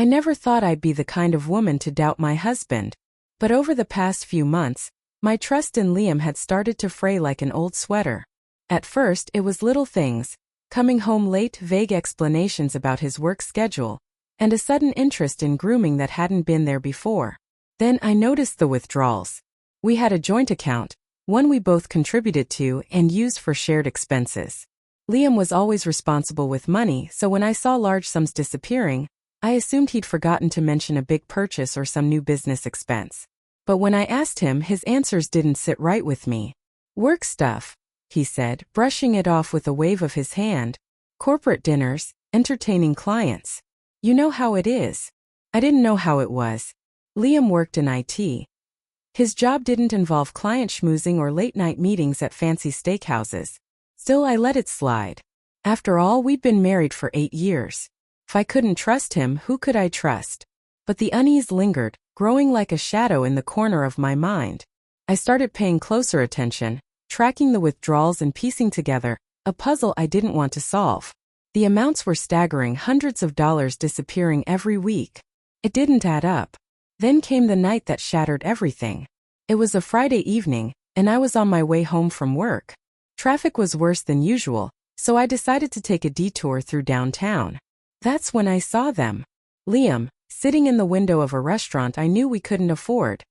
I never thought I'd be the kind of woman to doubt my husband. But over the past few months, my trust in Liam had started to fray like an old sweater. At first, it was little things, coming home late, vague explanations about his work schedule, and a sudden interest in grooming that hadn't been there before. Then I noticed the withdrawals. We had a joint account, one we both contributed to and used for shared expenses. Liam was always responsible with money, so when I saw large sums disappearing, I assumed he'd forgotten to mention a big purchase or some new business expense. But when I asked him, his answers didn't sit right with me. Work stuff, he said, brushing it off with a wave of his hand. Corporate dinners, entertaining clients. You know how it is. I didn't know how it was. Liam worked in IT. His job didn't involve client schmoozing or late-night meetings at fancy steakhouses. Still, I let it slide. After all, we'd been married for 8 years. If I couldn't trust him, who could I trust? But the unease lingered, growing like a shadow in the corner of my mind. I started paying closer attention, tracking the withdrawals and piecing together a puzzle I didn't want to solve. The amounts were staggering, hundreds of dollars disappearing every week. It didn't add up. Then came the night that shattered everything. It was a Friday evening, and I was on my way home from work. Traffic was worse than usual, so I decided to take a detour through downtown. That's when I saw them. Liam, sitting in the window of a restaurant I knew we couldn't afford,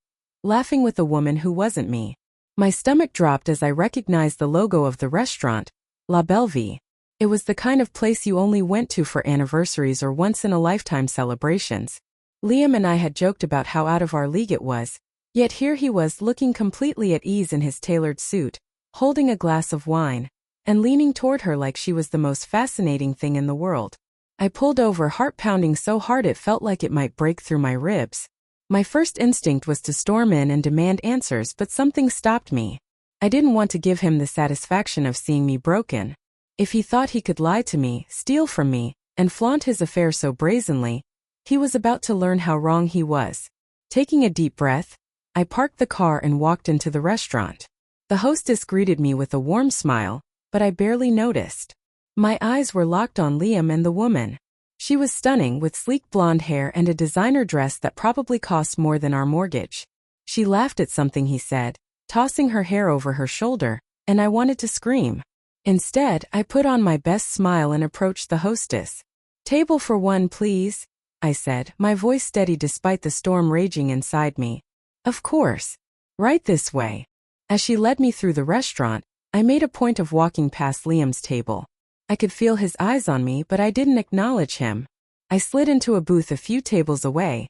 laughing with a woman who wasn't me. My stomach dropped as I recognized the logo of the restaurant, La Bellevue. It was the kind of place you only went to for anniversaries or once-in-a-lifetime celebrations. Liam and I had joked about how out of our league it was, yet here he was looking completely at ease in his tailored suit, holding a glass of wine, and leaning toward her like she was the most fascinating thing in the world. I pulled over, heart pounding so hard it felt like it might break through my ribs. My first instinct was to storm in and demand answers, but something stopped me. I didn't want to give him the satisfaction of seeing me broken. If he thought he could lie to me, steal from me, and flaunt his affair so brazenly, he was about to learn how wrong he was. Taking a deep breath, I parked the car and walked into the restaurant. The hostess greeted me with a warm smile, but I barely noticed. My eyes were locked on Liam and the woman. She was stunning, with sleek blonde hair and a designer dress that probably cost more than our mortgage. She laughed at something he said, tossing her hair over her shoulder, and I wanted to scream. Instead, I put on my best smile and approached the hostess. "Table for one, please," I said, my voice steady despite the storm raging inside me. "Of course. Right this way." As she led me through the restaurant, I made a point of walking past Liam's table. I could feel his eyes on me, but I didn't acknowledge him. I slid into a booth a few tables away,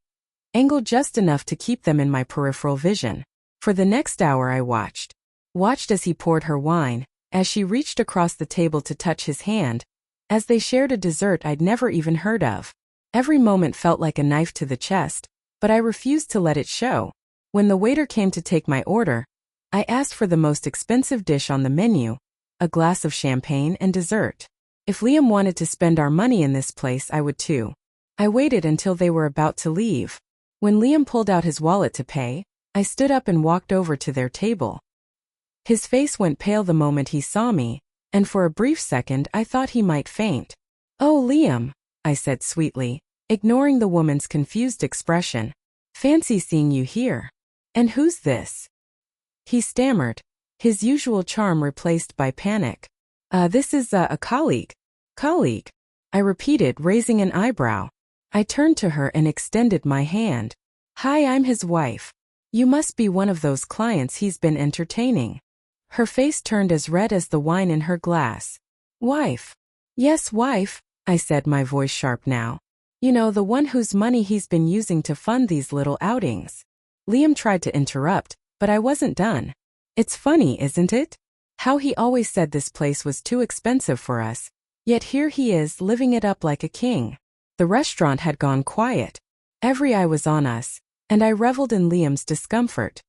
angled just enough to keep them in my peripheral vision. For the next hour I watched as he poured her wine, as she reached across the table to touch his hand, as they shared a dessert I'd never even heard of. Every moment felt like a knife to the chest, but I refused to let it show. When the waiter came to take my order, I asked for the most expensive dish on the menu, a glass of champagne and dessert. If Liam wanted to spend our money in this place, I would too. I waited until they were about to leave. When Liam pulled out his wallet to pay, I stood up and walked over to their table. His face went pale the moment he saw me, and for a brief second I thought he might faint. "Oh, Liam," I said sweetly, ignoring the woman's confused expression. "Fancy seeing you here. And who's this?" He stammered, his usual charm replaced by panic. This is a colleague." "Colleague?" I repeated, raising an eyebrow. I turned to her and extended my hand. "Hi, I'm his wife. You must be one of those clients he's been entertaining." Her face turned as red as the wine in her glass. "Wife?" "Yes, wife," I said, my voice sharp now. "You know, the one whose money he's been using to fund these little outings." Liam tried to interrupt, but I wasn't done. "It's funny, isn't it? How he always said this place was too expensive for us, yet here he is living it up like a king." The restaurant had gone quiet. Every eye was on us, and I reveled in Liam's discomfort.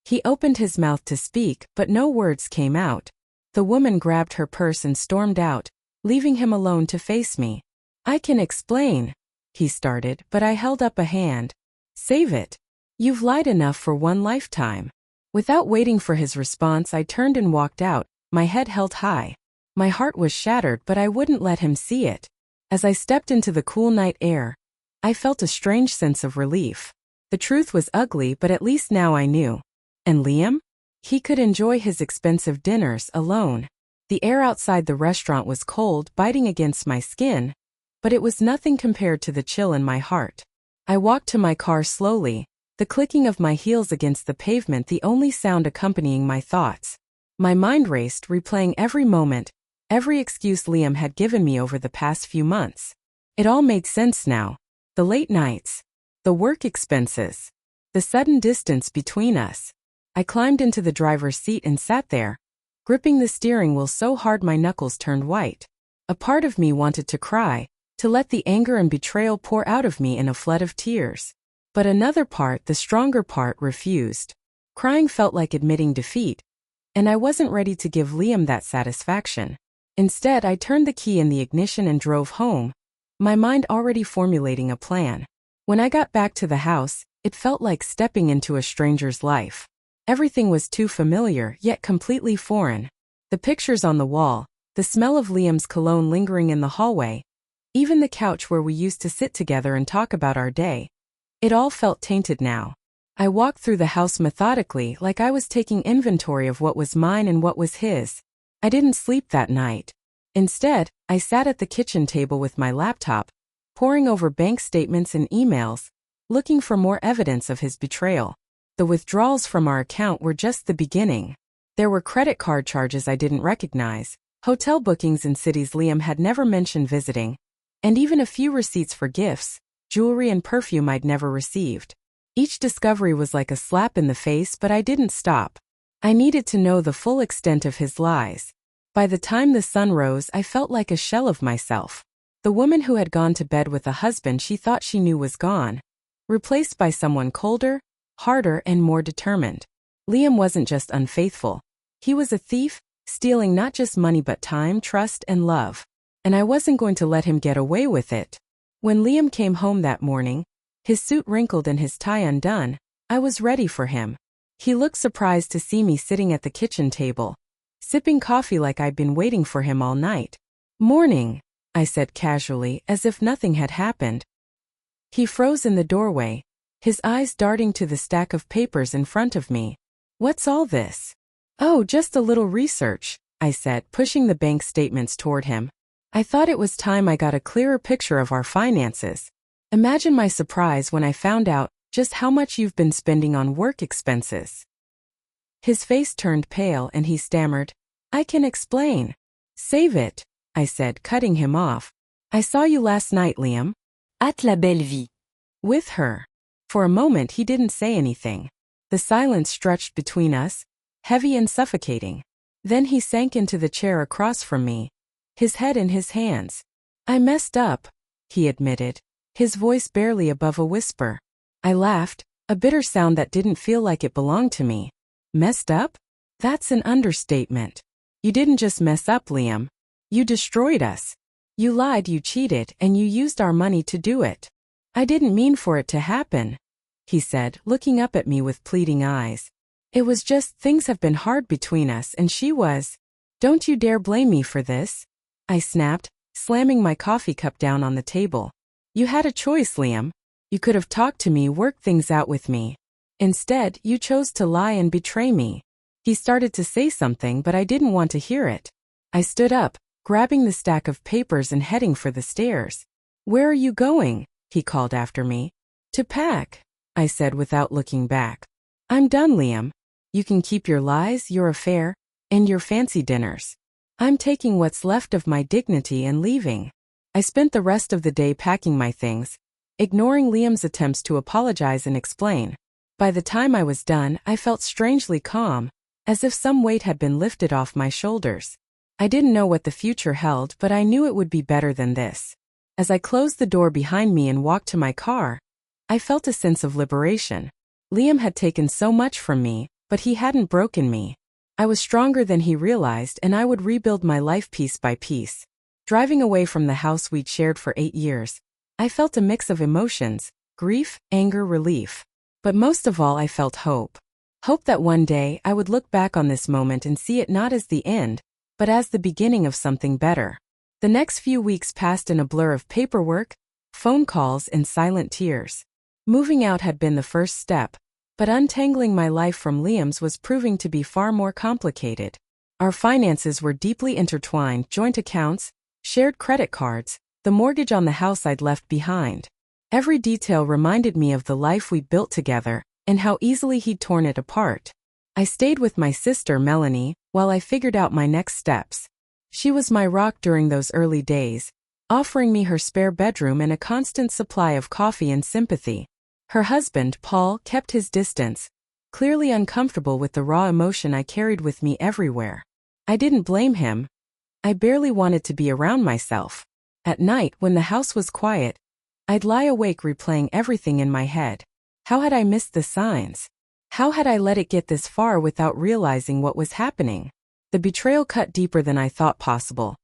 He opened his mouth to speak, but no words came out. The woman grabbed her purse and stormed out, leaving him alone to face me. "I can explain," he started, but I held up a hand. "Save it. You've lied enough for one lifetime." Without waiting for his response, I turned and walked out, my head held high. My heart was shattered, but I wouldn't let him see it. As I stepped into the cool night air, I felt a strange sense of relief. The truth was ugly, but at least now I knew. And Liam? He could enjoy his expensive dinners alone. The air outside the restaurant was cold, biting against my skin, but it was nothing compared to the chill in my heart. I walked to my car slowly, the clicking of my heels against the pavement the only sound accompanying my thoughts. My mind raced, replaying every moment, every excuse Liam had given me over the past few months. It all made sense now. The late nights, the work expenses, the sudden distance between us. I climbed into the driver's seat and sat there, gripping the steering wheel so hard my knuckles turned white. A part of me wanted to cry, to let the anger and betrayal pour out of me in a flood of tears. But another part, the stronger part, refused. Crying felt like admitting defeat, and I wasn't ready to give Liam that satisfaction. Instead, I turned the key in the ignition and drove home, my mind already formulating a plan. When I got back to the house, it felt like stepping into a stranger's life. Everything was too familiar, yet completely foreign. The pictures on the wall, the smell of Liam's cologne lingering in the hallway, even the couch where we used to sit together and talk about our day. It all felt tainted now. I walked through the house methodically, like I was taking inventory of what was mine and what was his. I didn't sleep that night. Instead, I sat at the kitchen table with my laptop, poring over bank statements and emails, looking for more evidence of his betrayal. The withdrawals from our account were just the beginning. There were credit card charges I didn't recognize, hotel bookings in cities Liam had never mentioned visiting, and even a few receipts for gifts, jewelry and perfume I'd never received. Each discovery was like a slap in the face, but I didn't stop. I needed to know the full extent of his lies. By the time the sun rose, I felt like a shell of myself. The woman who had gone to bed with a husband she thought she knew was gone, replaced by someone colder, harder, and more determined. Liam wasn't just unfaithful. He was a thief, stealing not just money but time, trust, and love. And I wasn't going to let him get away with it. When Liam came home that morning, his suit wrinkled and his tie undone, I was ready for him. He looked surprised to see me sitting at the kitchen table, sipping coffee like I'd been waiting for him all night. "Morning," I said casually, as if nothing had happened. He froze in the doorway, his eyes darting to the stack of papers in front of me. "What's all this?" "Oh, just a little research," I said, pushing the bank statements toward him. I thought it was time I got a clearer picture of our finances. Imagine my surprise when I found out just how much you've been spending on work expenses. His face turned pale and he stammered, "I can explain." "Save it," I said, cutting him off. "I saw you last night, Liam." At la belle vie. With her. For a moment he didn't say anything. The silence stretched between us, heavy and suffocating. Then he sank into the chair across from me, his head in his hands. "I messed up," he admitted, his voice barely above a whisper. I laughed, a bitter sound that didn't feel like it belonged to me. "Messed up? That's an understatement. You didn't just mess up, Liam. You destroyed us. You lied, you cheated, and you used our money to do it." "I didn't mean for it to happen," he said, looking up at me with pleading eyes. "It was just things have been hard between us and she was." "Don't you dare blame me for this," I snapped, slamming my coffee cup down on the table. "You had a choice, Liam. You could have talked to me, worked things out with me. Instead, you chose to lie and betray me." He started to say something, but I didn't want to hear it. I stood up, grabbing the stack of papers and heading for the stairs. "Where are you going?" he called after me. "To pack," I said without looking back. "I'm done, Liam. You can keep your lies, your affair, and your fancy dinners. I'm taking what's left of my dignity and leaving." I spent the rest of the day packing my things, ignoring Liam's attempts to apologize and explain. By the time I was done, I felt strangely calm, as if some weight had been lifted off my shoulders. I didn't know what the future held, but I knew it would be better than this. As I closed the door behind me and walked to my car, I felt a sense of liberation. Liam had taken so much from me, but he hadn't broken me. I was stronger than he realized, and I would rebuild my life piece by piece. Driving away from the house we'd shared for 8 years, I felt a mix of emotions: grief, anger, relief. But most of all, I felt hope. Hope that one day I would look back on this moment and see it not as the end, but as the beginning of something better. The next few weeks passed in a blur of paperwork, phone calls and silent tears. Moving out had been the first step, but untangling my life from Liam's was proving to be far more complicated. Our finances were deeply intertwined: joint accounts, shared credit cards, the mortgage on the house I'd left behind. Every detail reminded me of the life we built together, and how easily he'd torn it apart. I stayed with my sister Melanie while I figured out my next steps. She was my rock during those early days, offering me her spare bedroom and a constant supply of coffee and sympathy. Her husband, Paul, kept his distance, clearly uncomfortable with the raw emotion I carried with me everywhere. I didn't blame him. I barely wanted to be around myself. At night, when the house was quiet, I'd lie awake replaying everything in my head. How had I missed the signs? How had I let it get this far without realizing what was happening? The betrayal cut deeper than I thought possible.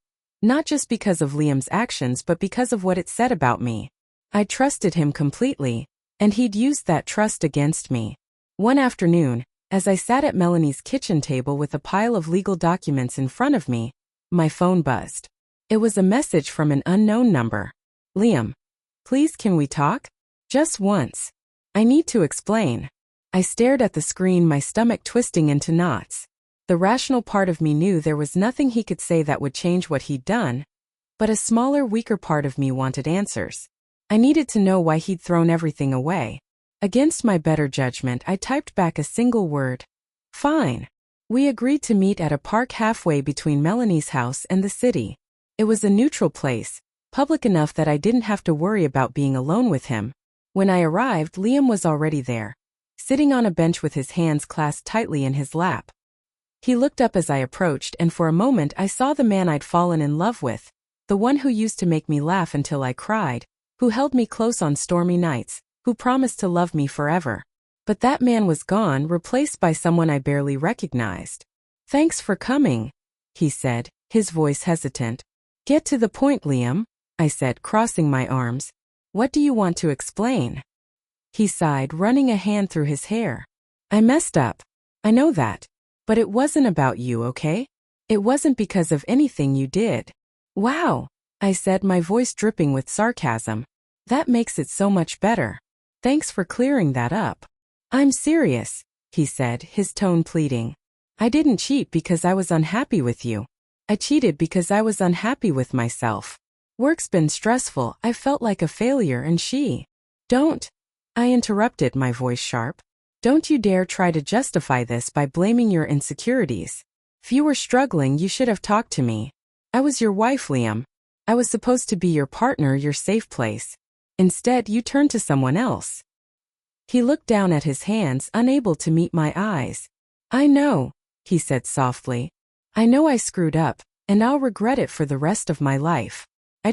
Not just because of Liam's actions, but because of what it said about me. I trusted him completely, and he'd used that trust against me. One afternoon, as I sat at Melanie's kitchen table with a pile of legal documents in front of me, my phone buzzed. It was a message from an unknown number. "Liam, please, can we talk? Just once. I need to explain." I stared at the screen, my stomach twisting into knots. The rational part of me knew there was nothing he could say that would change what he'd done, but a smaller, weaker part of me wanted answers. I needed to know why he'd thrown everything away. Against my better judgment, I typed back a single word: "Fine." We agreed to meet at a park halfway between Melanie's house and the city. It was a neutral place, public enough that I didn't have to worry about being alone with him. When I arrived, Liam was already there, sitting on a bench with his hands clasped tightly in his lap. He looked up as I approached, and for a moment I saw the man I'd fallen in love with, the one who used to make me laugh until I cried, who held me close on stormy nights, who promised to love me forever. But that man was gone, replaced by someone I barely recognized. "Thanks for coming," he said, his voice hesitant. "Get to the point, Liam," I said, crossing my arms. "What do you want to explain?" He sighed, running a hand through his hair. "I messed up. I know that. But it wasn't about you, okay? It wasn't because of anything you did." "Wow," I said, my voice dripping with sarcasm. "That makes it so much better. Thanks for clearing that up." "I'm serious," he said, his tone pleading. "I didn't cheat because I was unhappy with you. I cheated because I was unhappy with myself. Work's been stressful, I felt like a failure, and she—" "Don't," I interrupted, my voice sharp. "Don't you dare try to justify this by blaming your insecurities. If you were struggling, you should have talked to me. I was your wife, Liam. I was supposed to be your partner, your safe place. Instead, you turned to someone else." He looked down at his hands, unable to meet my eyes. "I know," he said softly. "I know I screwed up, and I'll regret it for the rest of my life. I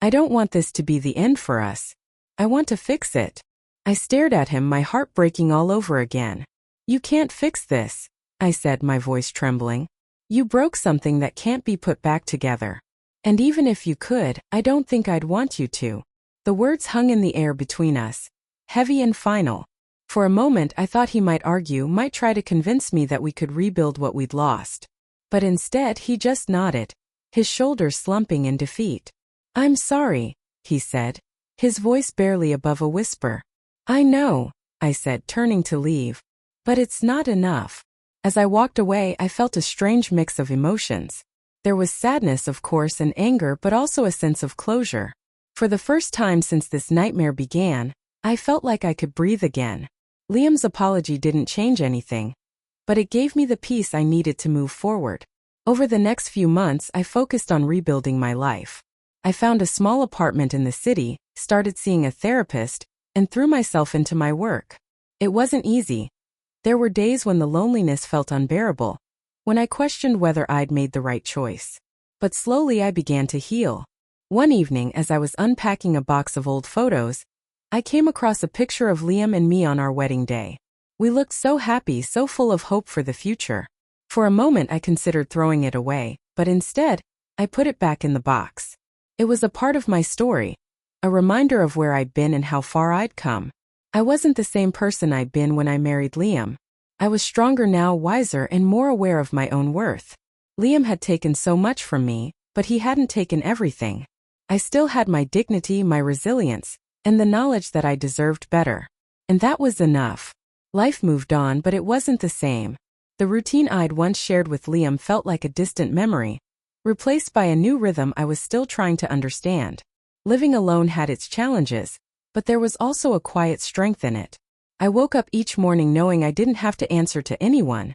don't want this to be the end for us. I want to fix it." I stared at him, my heart breaking all over again. "You can't fix this," I said, my voice trembling. "You broke something that can't be put back together. And even if you could, I don't think I'd want you to." The words hung in the air between us, heavy and final. For a moment I thought he might argue, might try to convince me that we could rebuild what we'd lost. But instead he just nodded, his shoulders slumping in defeat. "I'm sorry," he said, his voice barely above a whisper. "I know," I said, turning to leave. "But it's not enough." As I walked away, I felt a strange mix of emotions. There was sadness, of course, and anger, but also a sense of closure. For the first time since this nightmare began, I felt like I could breathe again. Liam's apology didn't change anything, but it gave me the peace I needed to move forward. Over the next few months, I focused on rebuilding my life. I found a small apartment in the city, started seeing a therapist, and threw myself into my work. It wasn't easy. There were days when the loneliness felt unbearable, when I questioned whether I'd made the right choice. But slowly I began to heal. One evening, as I was unpacking a box of old photos, I came across a picture of Liam and me on our wedding day. We looked so happy, so full of hope for the future. For a moment I considered throwing it away, but instead, I put it back in the box. It was a part of my story, a reminder of where I'd been and how far I'd come. I wasn't the same person I'd been when I married Liam. I was stronger now, wiser, and more aware of my own worth. Liam had taken so much from me, but he hadn't taken everything. I still had my dignity, my resilience, and the knowledge that I deserved better. And that was enough. Life moved on, but it wasn't the same. The routine I'd once shared with Liam felt like a distant memory, replaced by a new rhythm I was still trying to understand. Living alone had its challenges, but there was also a quiet strength in it. I woke up each morning knowing I didn't have to answer to anyone,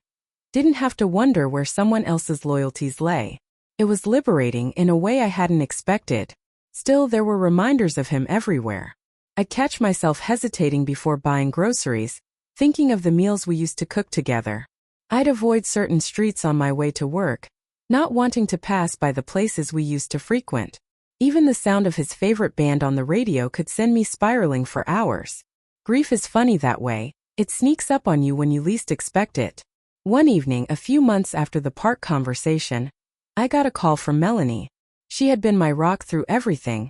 didn't have to wonder where someone else's loyalties lay. It was liberating in a way I hadn't expected. Still, there were reminders of him everywhere. I'd catch myself hesitating before buying groceries, thinking of the meals we used to cook together. I'd avoid certain streets on my way to work, not wanting to pass by the places we used to frequent. Even the sound of his favorite band on the radio could send me spiraling for hours. Grief is funny that way. It sneaks up on you when you least expect it. One evening, a few months after the park conversation, I got a call from Melanie. She had been my rock through everything,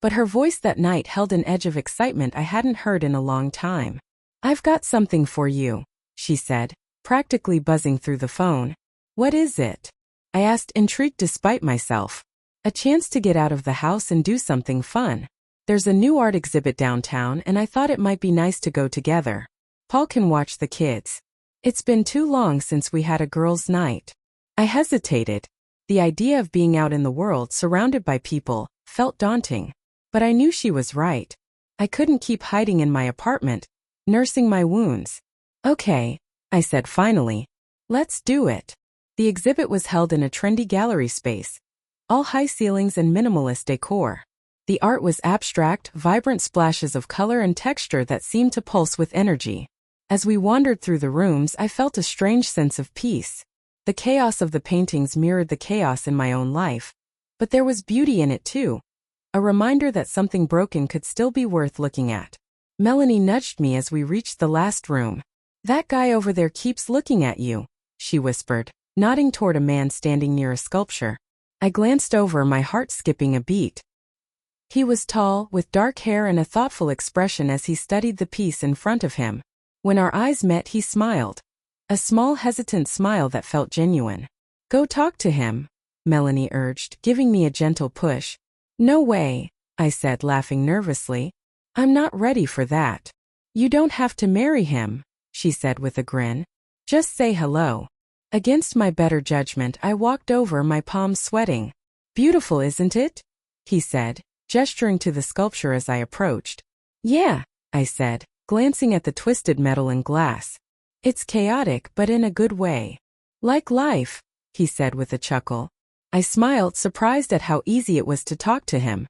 but her voice that night held an edge of excitement I hadn't heard in a long time. "I've got something for you," she said, practically buzzing through the phone. "What is it?" I asked, intrigued despite myself. "A chance to get out of the house and do something fun. There's a new art exhibit downtown and I thought it might be nice to go together. Paul can watch the kids. It's been too long since we had a girls' night." I hesitated. The idea of being out in the world surrounded by people felt daunting. But I knew she was right. I couldn't keep hiding in my apartment, nursing my wounds. "Okay," I said finally. "Let's do it." The exhibit was held in a trendy gallery space, all high ceilings and minimalist decor. The art was abstract, vibrant splashes of color and texture that seemed to pulse with energy. As we wandered through the rooms, I felt a strange sense of peace. The chaos of the paintings mirrored the chaos in my own life, but there was beauty in it too. A reminder that something broken could still be worth looking at. Melanie nudged me as we reached the last room. "That guy over there keeps looking at you," she whispered, nodding toward a man standing near a sculpture. I glanced over, my heart skipping a beat. He was tall, with dark hair and a thoughtful expression as he studied the piece in front of him. When our eyes met, he smiled. A small, hesitant smile that felt genuine. "Go talk to him," Melanie urged, giving me a gentle push. "No way," I said, laughing nervously. "I'm not ready for that." "You don't have to marry him," she said with a grin. "Just say hello." Against my better judgment, I walked over, my palms sweating. "Beautiful, isn't it?" he said, gesturing to the sculpture as I approached. "Yeah," I said, glancing at the twisted metal and glass. "It's chaotic, but in a good way." "Like life," he said with a chuckle. I smiled, surprised at how easy it was to talk to him.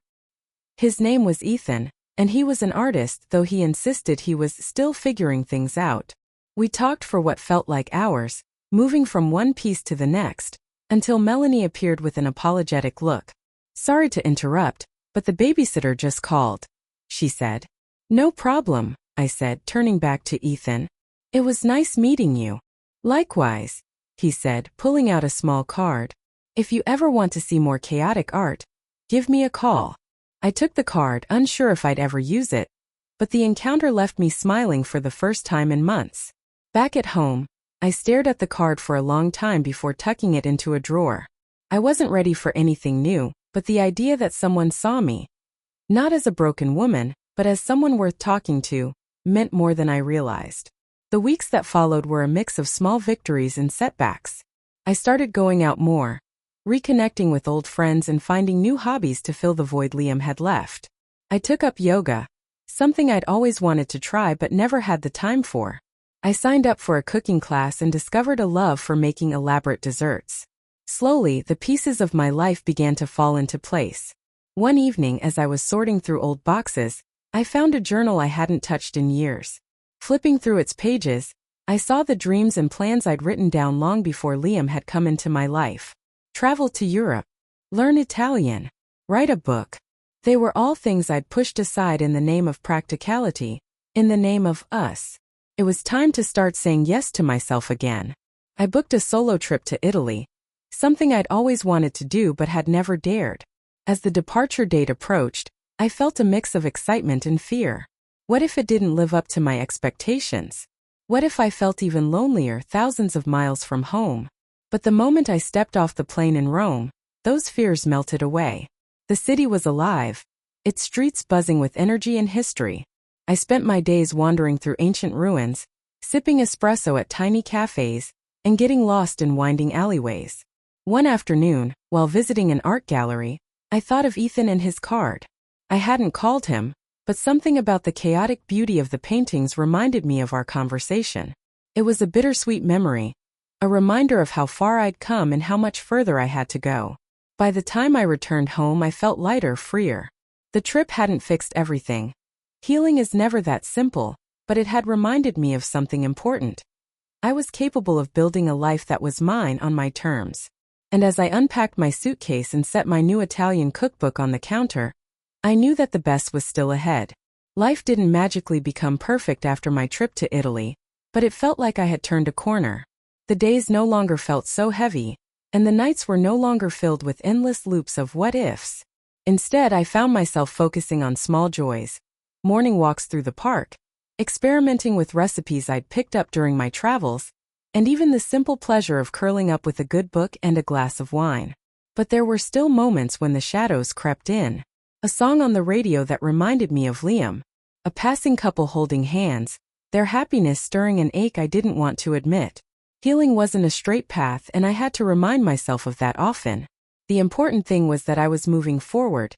His name was Ethan, and he was an artist, though he insisted he was still figuring things out. We talked for what felt like hours, moving from one piece to the next, until Melanie appeared with an apologetic look. "Sorry to interrupt, but the babysitter just called," she said. "No problem," I said, turning back to Ethan. "It was nice meeting you." "Likewise," he said, pulling out a small card. "If you ever want to see more chaotic art, give me a call." I took the card, unsure if I'd ever use it, but the encounter left me smiling for the first time in months. Back at home, I stared at the card for a long time before tucking it into a drawer. I wasn't ready for anything new, but the idea that someone saw me, not as a broken woman, but as someone worth talking to, meant more than I realized. The weeks that followed were a mix of small victories and setbacks. I started going out more, reconnecting with old friends and finding new hobbies to fill the void Liam had left. I took up yoga, something I'd always wanted to try but never had the time for. I signed up for a cooking class and discovered a love for making elaborate desserts. Slowly, the pieces of my life began to fall into place. One evening, as I was sorting through old boxes, I found a journal I hadn't touched in years. Flipping through its pages, I saw the dreams and plans I'd written down long before Liam had come into my life. Travel to Europe, learn Italian, write a book. They were all things I'd pushed aside in the name of practicality, in the name of us. It was time to start saying yes to myself again. I booked a solo trip to Italy, something I'd always wanted to do but had never dared. As the departure date approached, I felt a mix of excitement and fear. What if it didn't live up to my expectations? What if I felt even lonelier thousands of miles from home? But the moment I stepped off the plane in Rome, those fears melted away. The city was alive, its streets buzzing with energy and history. I spent my days wandering through ancient ruins, sipping espresso at tiny cafes, and getting lost in winding alleyways. One afternoon, while visiting an art gallery, I thought of Ethan and his card. I hadn't called him, but something about the chaotic beauty of the paintings reminded me of our conversation. It was a bittersweet memory, a reminder of how far I'd come and how much further I had to go. By the time I returned home, I felt lighter, freer. The trip hadn't fixed everything. Healing is never that simple, but it had reminded me of something important. I was capable of building a life that was mine on my terms. And as I unpacked my suitcase and set my new Italian cookbook on the counter, I knew that the best was still ahead. Life didn't magically become perfect after my trip to Italy, but it felt like I had turned a corner. The days no longer felt so heavy, and the nights were no longer filled with endless loops of what-ifs. Instead, I found myself focusing on small joys, morning walks through the park, experimenting with recipes I'd picked up during my travels, and even the simple pleasure of curling up with a good book and a glass of wine. But there were still moments when the shadows crept in. A song on the radio that reminded me of Liam. A passing couple holding hands, their happiness stirring an ache I didn't want to admit. Healing wasn't a straight path, and I had to remind myself of that often. The important thing was that I was moving forward,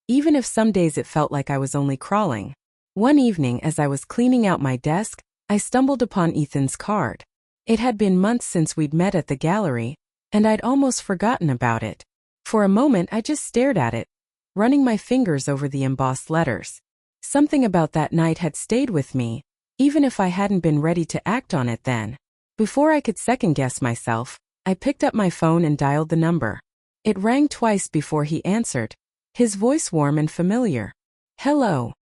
even if some days it felt like I was only crawling. One evening, as I was cleaning out my desk, I stumbled upon Ethan's card. It had been months since we'd met at the gallery, and I'd almost forgotten about it. For a moment, I just stared at it, running my fingers over the embossed letters. Something about that night had stayed with me, even if I hadn't been ready to act on it then. Before I could second-guess myself, I picked up my phone and dialed the number. It rang twice before he answered, his voice warm and familiar. "Hello.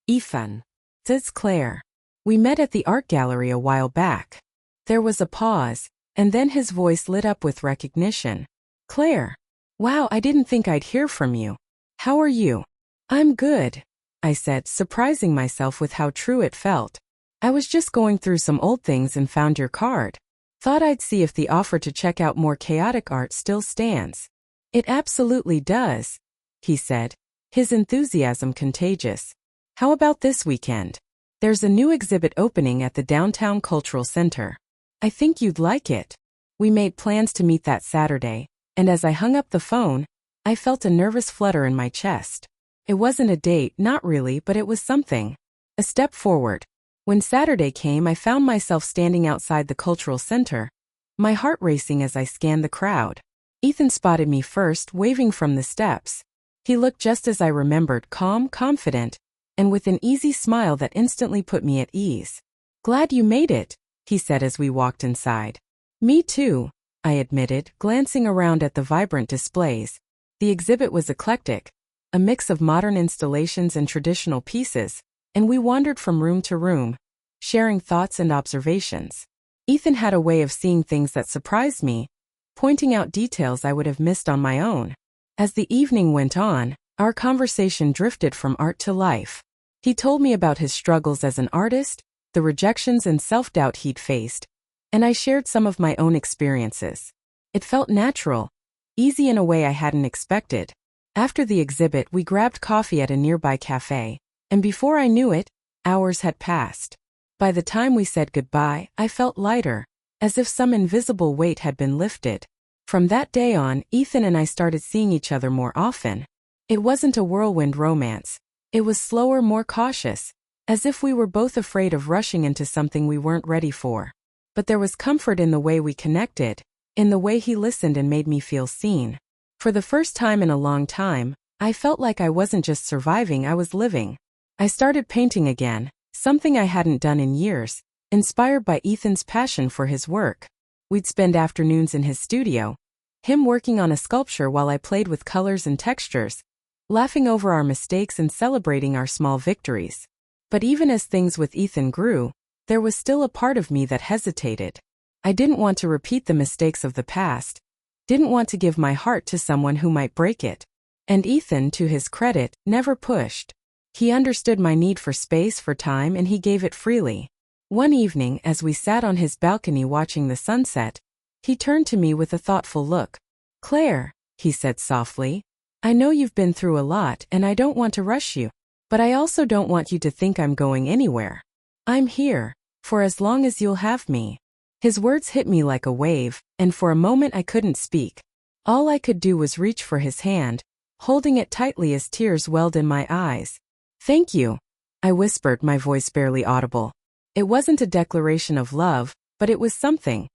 Ethan. It's Claire. We met at the art gallery a while back." There was a pause, and then his voice lit up with recognition. "Claire. Wow, I didn't think I'd hear from you. How are you?" "I'm good," I said, surprising myself with how true it felt. "I was just going through some old things and found your card. Thought I'd see if the offer to check out more chaotic art still stands." "It absolutely does," he said, his enthusiasm contagious. "How about this weekend? There's a new exhibit opening at the Downtown Cultural Center. I think you'd like it." We made plans to meet that Saturday, and as I hung up the phone, I felt a nervous flutter in my chest. It wasn't a date, not really, but it was something. A step forward. When Saturday came, I found myself standing outside the cultural center, my heart racing as I scanned the crowd. Ethan spotted me first, waving from the steps. He looked just as I remembered, calm, confident, and with an easy smile that instantly put me at ease. "Glad you made it," he said as we walked inside. "Me too," I admitted, glancing around at the vibrant displays. The exhibit was eclectic, a mix of modern installations and traditional pieces, and we wandered from room to room, sharing thoughts and observations. Ethan had a way of seeing things that surprised me, pointing out details I would have missed on my own. As the evening went on, our conversation drifted from art to life. He told me about his struggles as an artist, the rejections and self-doubt he'd faced, and I shared some of my own experiences. It felt natural, easy in a way I hadn't expected. After the exhibit, we grabbed coffee at a nearby cafe, and before I knew it, hours had passed. By the time we said goodbye, I felt lighter, as if some invisible weight had been lifted. From that day on, Ethan and I started seeing each other more often. It wasn't a whirlwind romance. It was slower, more cautious, as if we were both afraid of rushing into something we weren't ready for. But there was comfort in the way we connected, in the way he listened and made me feel seen. For the first time in a long time, I felt like I wasn't just surviving, I was living. I started painting again, something I hadn't done in years, inspired by Ethan's passion for his work. We'd spend afternoons in his studio, him working on a sculpture while I played with colors and textures, laughing over our mistakes and celebrating our small victories. But even as things with Ethan grew, there was still a part of me that hesitated. I didn't want to repeat the mistakes of the past, didn't want to give my heart to someone who might break it. And Ethan, to his credit, never pushed. He understood my need for space, for time, and he gave it freely. One evening, as we sat on his balcony watching the sunset, he turned to me with a thoughtful look. "Claire," he said softly, I know you've been through a lot and I don't want to rush you, but I also don't want you to think I'm going anywhere. I'm here, for as long as you'll have me. His words hit me like a wave, and for a moment I couldn't speak. All I could do was reach for his hand, holding it tightly as tears welled in my eyes. Thank you, I whispered, my voice barely audible. It wasn't a declaration of love, but it was something.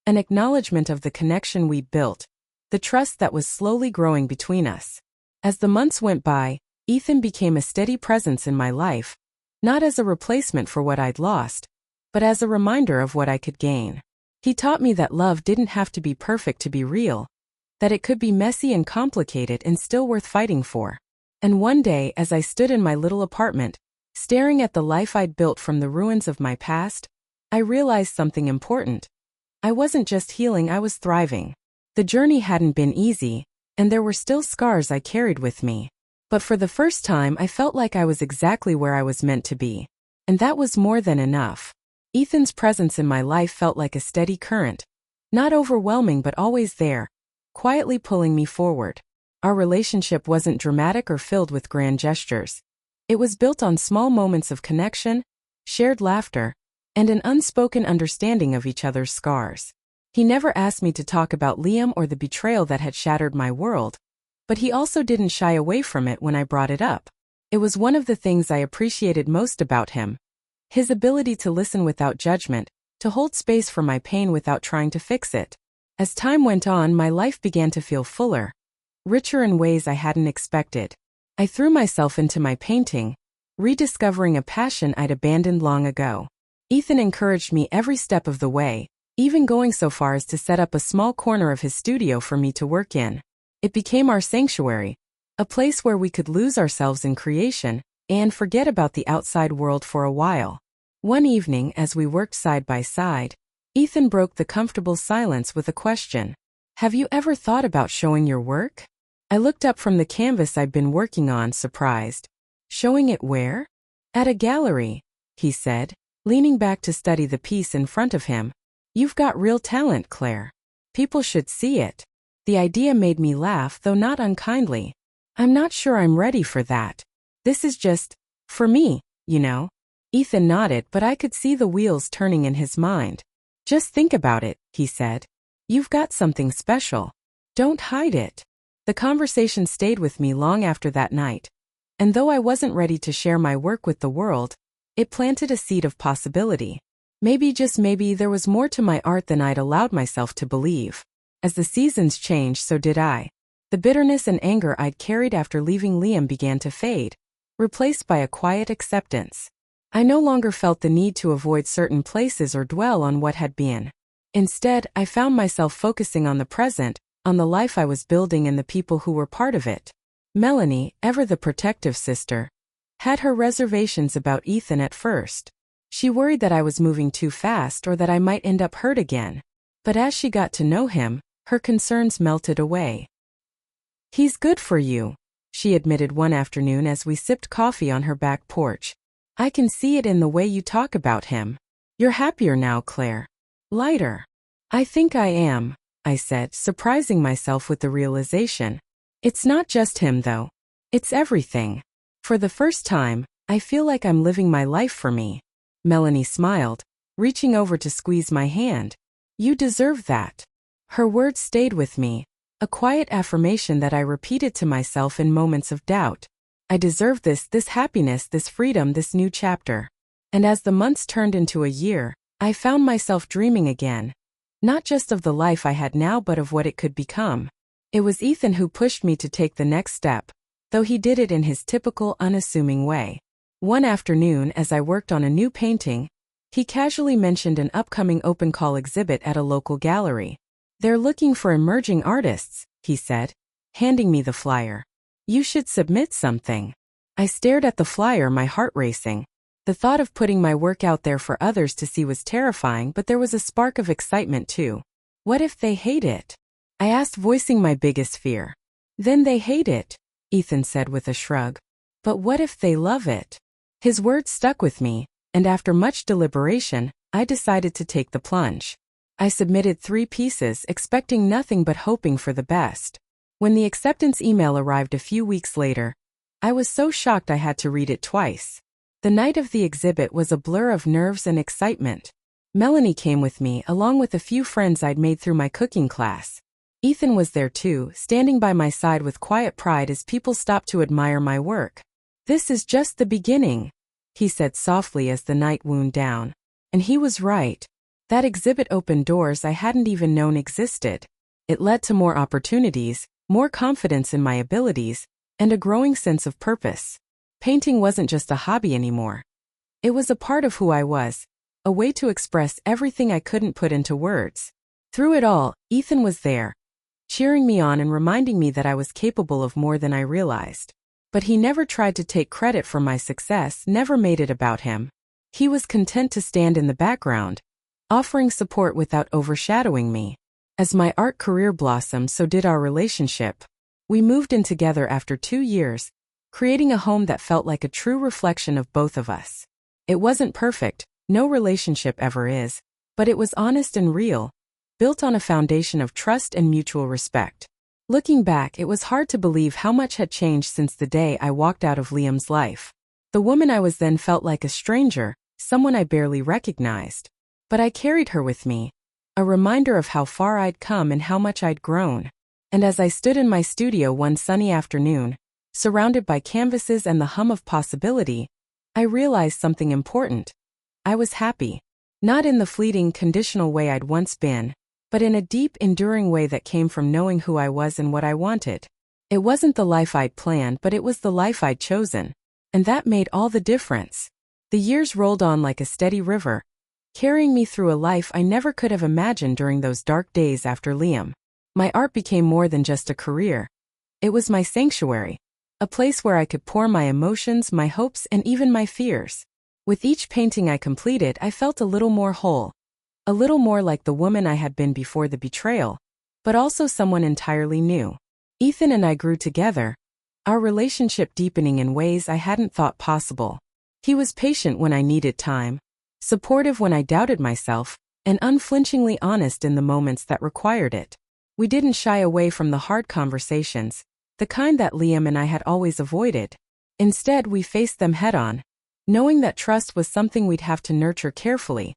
An acknowledgement of the connection we built, the trust that was slowly growing between us. As the months went by, Ethan became a steady presence in my life, not as a replacement for what I'd lost, but as a reminder of what I could gain. He taught me that love didn't have to be perfect to be real, that it could be messy and complicated and still worth fighting for. And one day, as I stood in my little apartment, staring at the life I'd built from the ruins of my past, I realized something important. I wasn't just healing, I was thriving. The journey hadn't been easy, and there were still scars I carried with me. But for the first time, I felt like I was exactly where I was meant to be. And that was more than enough. Ethan's presence in my life felt like a steady current. Not overwhelming but always there, quietly pulling me forward. Our relationship wasn't dramatic or filled with grand gestures. It was built on small moments of connection, shared laughter, and an unspoken understanding of each other's scars. He never asked me to talk about Liam or the betrayal that had shattered my world, but he also didn't shy away from it when I brought it up. It was one of the things I appreciated most about him. His ability to listen without judgment, to hold space for my pain without trying to fix it. As time went on, my life began to feel fuller, richer in ways I hadn't expected. I threw myself into my painting, rediscovering a passion I'd abandoned long ago. Ethan encouraged me every step of the way, even going so far as to set up a small corner of his studio for me to work in. It became our sanctuary, a place where we could lose ourselves in creation and forget about the outside world for a while. One evening, as we worked side by side, Ethan broke the comfortable silence with a question. Have you ever thought about showing your work? I looked up from the canvas I'd been working on, surprised. Showing it where? At a gallery, he said, leaning back to study the piece in front of him. You've got real talent, Claire. People should see it. The idea made me laugh, though not unkindly. I'm not sure I'm ready for that. This is just, for me, you know. Ethan nodded, but I could see the wheels turning in his mind. Just think about it, he said. You've got something special. Don't hide it. The conversation stayed with me long after that night. And though I wasn't ready to share my work with the world, it planted a seed of possibility. Maybe, just maybe, there was more to my art than I'd allowed myself to believe. As the seasons changed, so did I. The bitterness and anger I'd carried after leaving Liam began to fade, replaced by a quiet acceptance. I no longer felt the need to avoid certain places or dwell on what had been. Instead, I found myself focusing on the present, on the life I was building and the people who were part of it. Melanie, ever the protective sister, had her reservations about Ethan at first. She worried that I was moving too fast or that I might end up hurt again. But as she got to know him, her concerns melted away. He's good for you, she admitted one afternoon as we sipped coffee on her back porch. I can see it in the way you talk about him. You're happier now, Claire. Lighter. I think I am, I said, surprising myself with the realization. It's not just him, though. It's everything. For the first time, I feel like I'm living my life for me. Melanie smiled, reaching over to squeeze my hand. You deserve that. Her words stayed with me, a quiet affirmation that I repeated to myself in moments of doubt. I deserve this happiness, this freedom, this new chapter. And as the months turned into a year, I found myself dreaming again. Not just of the life I had now, but of what it could become. It was Ethan who pushed me to take the next step, though he did it in his typical unassuming way. One afternoon, as I worked on a new painting, he casually mentioned an upcoming open call exhibit at a local gallery. They're looking for emerging artists, he said, handing me the flyer. You should submit something. I stared at the flyer, my heart racing. The thought of putting my work out there for others to see was terrifying, but there was a spark of excitement too. What if they hate it? I asked, voicing my biggest fear. Then they hate it, Ethan said with a shrug. But what if they love it? His words stuck with me, and after much deliberation, I decided to take the plunge. I submitted 3 pieces, expecting nothing but hoping for the best. When the acceptance email arrived a few weeks later, I was so shocked I had to read it twice. The night of the exhibit was a blur of nerves and excitement. Melanie came with me, along with a few friends I'd made through my cooking class. Ethan was there too, standing by my side with quiet pride as people stopped to admire my work. "This is just the beginning," he said softly as the night wound down. And he was right. That exhibit opened doors I hadn't even known existed. It led to more opportunities, more confidence in my abilities, and a growing sense of purpose. Painting wasn't just a hobby anymore. It was a part of who I was, a way to express everything I couldn't put into words. Through it all, Ethan was there, cheering me on and reminding me that I was capable of more than I realized. But he never tried to take credit for my success, never made it about him. He was content to stand in the background, offering support without overshadowing me. As my art career blossomed, so did our relationship. We moved in together after 2 years, creating a home that felt like a true reflection of both of us. It wasn't perfect, no relationship ever is, but it was honest and real, built on a foundation of trust and mutual respect. Looking back, it was hard to believe how much had changed since the day I walked out of Liam's life. The woman I was then felt like a stranger, someone I barely recognized. But I carried her with me, a reminder of how far I'd come and how much I'd grown. And as I stood in my studio one sunny afternoon, surrounded by canvases and the hum of possibility, I realized something important. I was happy. Not in the fleeting, conditional way I'd once been, but in a deep, enduring way that came from knowing who I was and what I wanted. It wasn't the life I'd planned, but it was the life I'd chosen. And that made all the difference. The years rolled on like a steady river, carrying me through a life I never could have imagined during those dark days after Liam. My art became more than just a career. It was my sanctuary. A place where I could pour my emotions, my hopes, and even my fears. With each painting I completed, I felt a little more whole. A little more like the woman I had been before the betrayal, but also someone entirely new. Ethan and I grew together, our relationship deepening in ways I hadn't thought possible. He was patient when I needed time, supportive when I doubted myself, and unflinchingly honest in the moments that required it. We didn't shy away from the hard conversations, the kind that Liam and I had always avoided. Instead, we faced them head-on, knowing that trust was something we'd have to nurture carefully,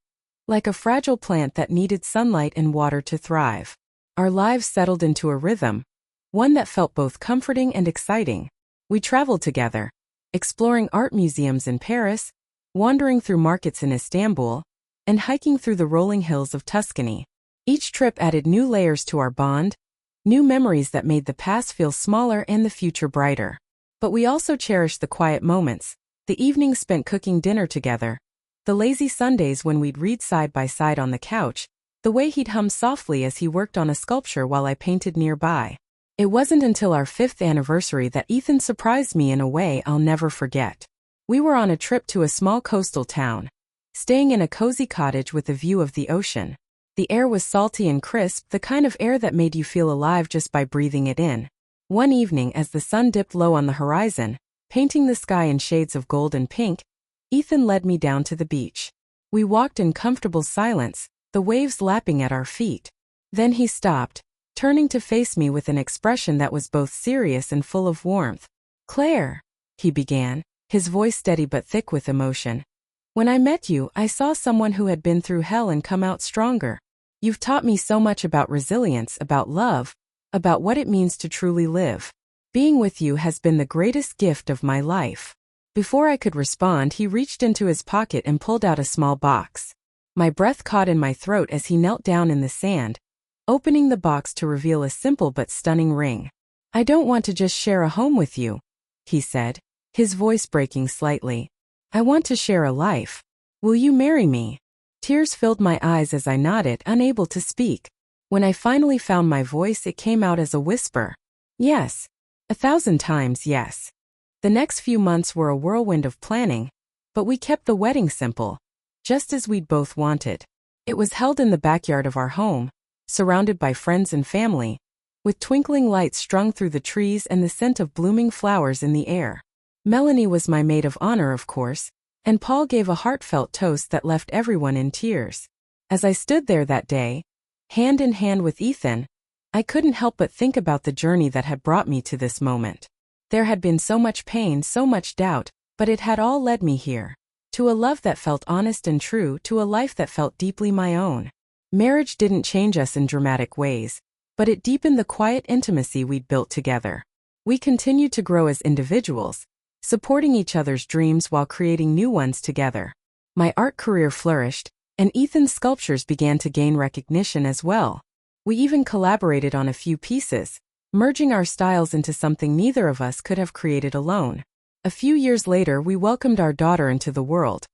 like a fragile plant that needed sunlight and water to thrive. Our lives settled into a rhythm, one that felt both comforting and exciting. We traveled together, exploring art museums in Paris, wandering through markets in Istanbul, and hiking through the rolling hills of Tuscany. Each trip added new layers to our bond, new memories that made the past feel smaller and the future brighter. But we also cherished the quiet moments, the evenings spent cooking dinner together, the lazy Sundays when we'd read side by side on the couch, the way he'd hum softly as he worked on a sculpture while I painted nearby. It wasn't until our 5th anniversary that Ethan surprised me in a way I'll never forget. We were on a trip to a small coastal town, staying in a cozy cottage with a view of the ocean. The air was salty and crisp, the kind of air that made you feel alive just by breathing it in. One evening, as the sun dipped low on the horizon, painting the sky in shades of gold and pink, Ethan led me down to the beach. We walked in comfortable silence, the waves lapping at our feet. Then he stopped, turning to face me with an expression that was both serious and full of warmth. "Claire," he began, his voice steady but thick with emotion. "When I met you, I saw someone who had been through hell and come out stronger. You've taught me so much about resilience, about love, about what it means to truly live. Being with you has been the greatest gift of my life." Before I could respond, he reached into his pocket and pulled out a small box. My breath caught in my throat as he knelt down in the sand, opening the box to reveal a simple but stunning ring. "I don't want to just share a home with you," he said, his voice breaking slightly. "I want to share a life. Will you marry me?" Tears filled my eyes as I nodded, unable to speak. When I finally found my voice, it came out as a whisper. "Yes. 1,000 times yes." The next few months were a whirlwind of planning, but we kept the wedding simple, just as we'd both wanted. It was held in the backyard of our home, surrounded by friends and family, with twinkling lights strung through the trees and the scent of blooming flowers in the air. Melanie was my maid of honor, of course, and Paul gave a heartfelt toast that left everyone in tears. As I stood there that day, hand in hand with Ethan, I couldn't help but think about the journey that had brought me to this moment. There had been so much pain, so much doubt, but it had all led me here. To a love that felt honest and true, to a life that felt deeply my own. Marriage didn't change us in dramatic ways, but it deepened the quiet intimacy we'd built together. We continued to grow as individuals, supporting each other's dreams while creating new ones together. My art career flourished, and Ethan's sculptures began to gain recognition as well. We even collaborated on a few pieces, merging our styles into something neither of us could have created alone. A few years later, we welcomed our daughter into the world.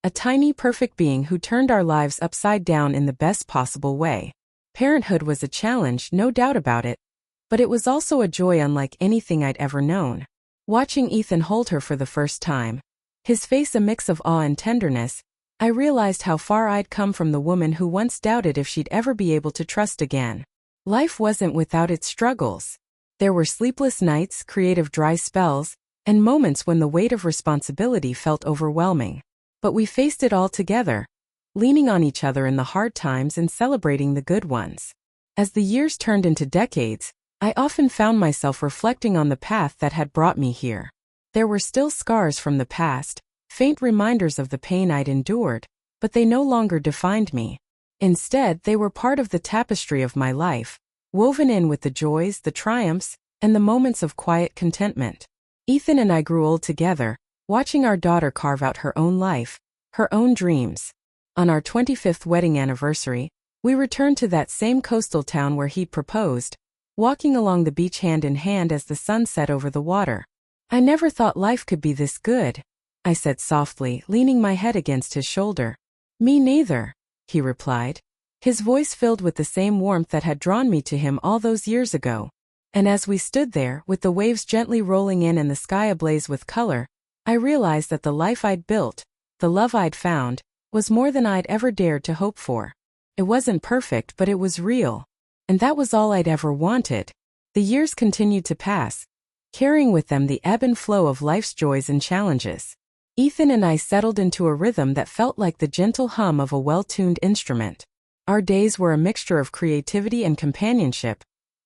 A tiny, perfect being who turned our lives upside down in the best possible way. Parenthood was a challenge, no doubt about it, but it was also a joy unlike anything I'd ever known. Watching Ethan hold her for the first time, his face a mix of awe and tenderness, I realized how far I'd come from the woman who once doubted if she'd ever be able to trust again. Life wasn't without its struggles. There were sleepless nights, creative dry spells, and moments when the weight of responsibility felt overwhelming. But we faced it all together, leaning on each other in the hard times and celebrating the good ones. As the years turned into decades, I often found myself reflecting on the path that had brought me here. There were still scars from the past, faint reminders of the pain I'd endured, but they no longer defined me. Instead, they were part of the tapestry of my life, woven in with the joys, the triumphs, and the moments of quiet contentment. Ethan and I grew old together, watching our daughter carve out her own life, her own dreams. On our 25th wedding anniversary, we returned to that same coastal town where he'd proposed, walking along the beach hand in hand as the sun set over the water. "I never thought life could be this good," I said softly, leaning my head against his shoulder. "Me neither," he replied, his voice filled with the same warmth that had drawn me to him all those years ago. And as we stood there, with the waves gently rolling in and the sky ablaze with color, I realized that the life I'd built, the love I'd found, was more than I'd ever dared to hope for. It wasn't perfect, but it was real. And that was all I'd ever wanted. The years continued to pass, carrying with them the ebb and flow of life's joys and challenges. Ethan and I settled into a rhythm that felt like the gentle hum of a well-tuned instrument. Our days were a mixture of creativity and companionship,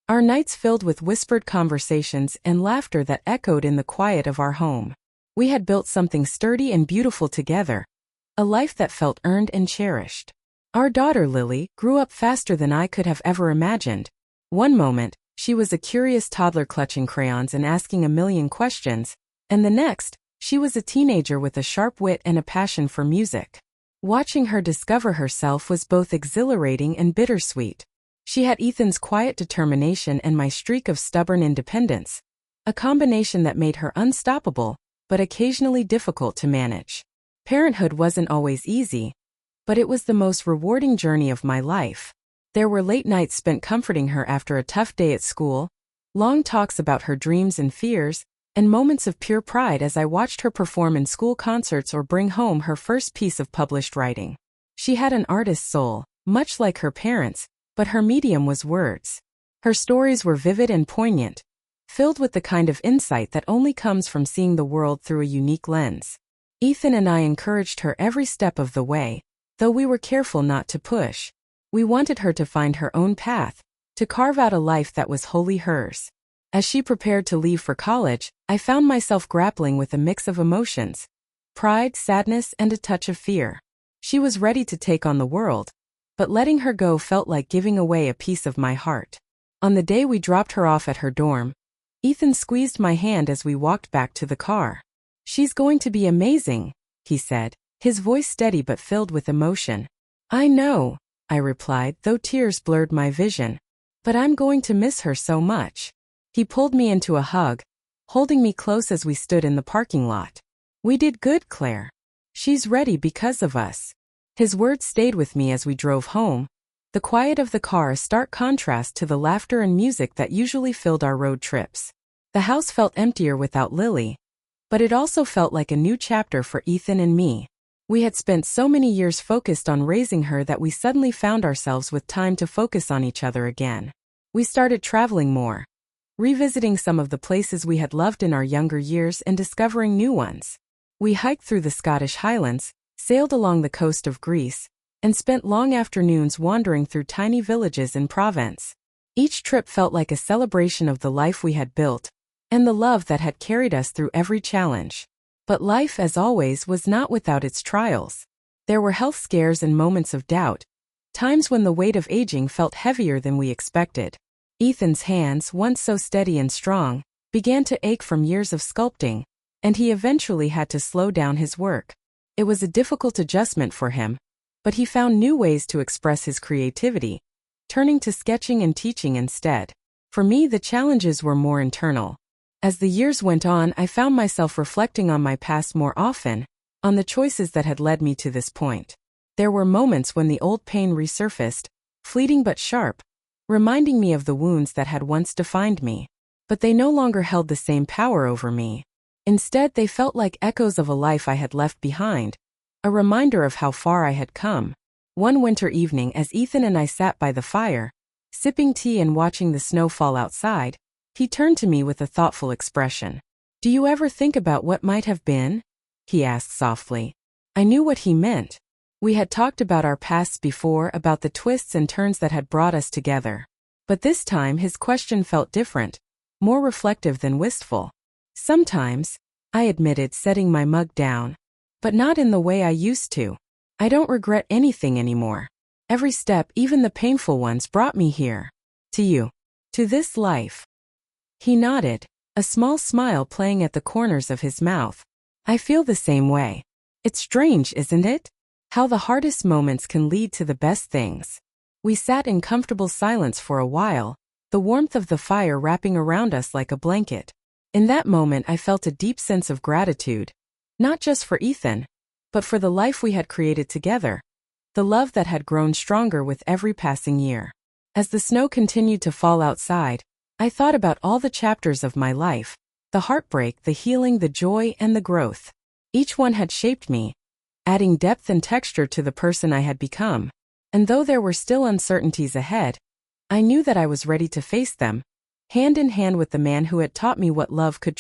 our nights filled with whispered conversations and laughter that echoed in the quiet of our home. We had built something sturdy and beautiful together, a life that felt earned and cherished. Our daughter Lily grew up faster than I could have ever imagined. One moment, she was a curious toddler clutching crayons and asking a million questions, and the next, she was a teenager with a sharp wit and a passion for music. Watching her discover herself was both exhilarating and bittersweet. She had Ethan's quiet determination and my streak of stubborn independence, a combination that made her unstoppable, but occasionally difficult to manage. Parenthood wasn't always easy, but it was the most rewarding journey of my life. There were late nights spent comforting her after a tough day at school, long talks about her dreams and fears, and moments of pure pride as I watched her perform in school concerts or bring home her first piece of published writing. She had an artist's soul, much like her parents, but her medium was words. Her stories were vivid and poignant, filled with the kind of insight that only comes from seeing the world through a unique lens. Ethan and I encouraged her every step of the way, though we were careful not to push. We wanted her to find her own path, to carve out a life that was wholly hers. As she prepared to leave for college, I found myself grappling with a mix of emotions: pride, sadness, and a touch of fear. She was ready to take on the world, but letting her go felt like giving away a piece of my heart. On the day we dropped her off at her dorm, Ethan squeezed my hand as we walked back to the car. "She's going to be amazing," he said, his voice steady but filled with emotion. "I know," I replied, though tears blurred my vision. "But I'm going to miss her so much." He pulled me into a hug, holding me close as we stood in the parking lot. "We did good, Claire. She's ready because of us." His words stayed with me as we drove home, the quiet of the car a stark contrast to the laughter and music that usually filled our road trips. The house felt emptier without Lily, but it also felt like a new chapter for Ethan and me. We had spent so many years focused on raising her that we suddenly found ourselves with time to focus on each other again. We started traveling more, revisiting some of the places we had loved in our younger years and discovering new ones. We hiked through the Scottish Highlands, sailed along the coast of Greece, and spent long afternoons wandering through tiny villages in Provence. Each trip felt like a celebration of the life we had built, and the love that had carried us through every challenge. But life, as always, was not without its trials. There were health scares and moments of doubt, times when the weight of aging felt heavier than we expected. Ethan's hands, once so steady and strong, began to ache from years of sculpting, and he eventually had to slow down his work. It was a difficult adjustment for him, but he found new ways to express his creativity, turning to sketching and teaching instead. For me, the challenges were more internal. As the years went on, I found myself reflecting on my past more often, on the choices that had led me to this point. There were moments when the old pain resurfaced, fleeting but sharp, reminding me of the wounds that had once defined me. But they no longer held the same power over me. Instead, they felt like echoes of a life I had left behind, a reminder of how far I had come. One winter evening, as Ethan and I sat by the fire, sipping tea and watching the snow fall outside, he turned to me with a thoughtful expression. "Do you ever think about what might have been?" he asked softly. I knew what he meant. We had talked about our pasts before, about the twists and turns that had brought us together. But this time his question felt different, more reflective than wistful. "Sometimes," I admitted, setting my mug down. "But not in the way I used to. I don't regret anything anymore. Every step, even the painful ones, brought me here. To you. To this life." He nodded, a small smile playing at the corners of his mouth. "I feel the same way. It's strange, isn't it? How the hardest moments can lead to the best things." We sat in comfortable silence for a while, the warmth of the fire wrapping around us like a blanket. In that moment, I felt a deep sense of gratitude, not just for Ethan, but for the life we had created together, the love that had grown stronger with every passing year. As the snow continued to fall outside, I thought about all the chapters of my life, the heartbreak, the healing, the joy, and the growth. Each one had shaped me, adding depth and texture to the person I had become. And though there were still uncertainties ahead, I knew that I was ready to face them, hand in hand with the man who had taught me what love could